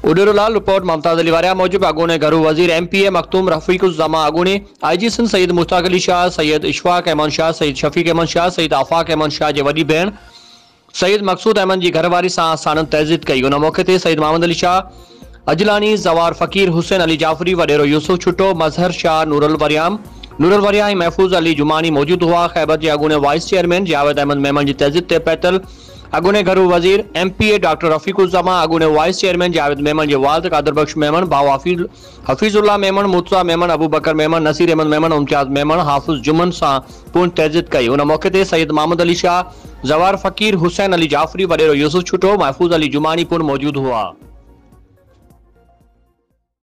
उडेरुलाल report Mumtaz Ali वारिया मौजूद आगूने घरू वजीर MPA मखतूम रफीकुज़्ज़मा आगूने IG सिंध सैयद मुश्ताक अली शाह, सैयद इशफाक अहमद शाह, सैयद शफीक अहमद शाह, सैयद आफाक अहमद शाह जी वडी भेण सैयद मकसूद अहमद जी घरवारी सां सानत तहज़ीद कई। उन मौके ते सैयद मोहम्मद अली शाह अजलानी, जवार फ़कीर, हुसैन अली जाफरी, वडेरो यूसुफ छुट्टो, मजहर शाह, नूरुल वरिया महफूज अली जुमानी मौजूद हुआ। खैबर जे अगूने वाइस चेयरमैन जावेद अहमद मेमन जी तहज़ीद ते पैतल अगूने घरू वजीर MPA डॉक्टर रफीकुज़्ज़मा अगूने वाइस चेयरमैन जावेद मेमन जे वालिद कादर बख्श मेमन, बाव हफीजुल्लाह मेमन, मुर्तज़ा मेमन, अबू बकर मेमन, नसीर अहमद मेमन, मुमताज मेमन, हाफिज जुमन सां पूर्ण तहज़ीद कई। उन मौके ते सैयद मोहम्मद अली शाह, जवार फ़कीर, हुसैन अली जाफरी, वडेरो यूसुफ छुट्टो, महफूज अली जुमानी पूर्ण मौजूद हुआ।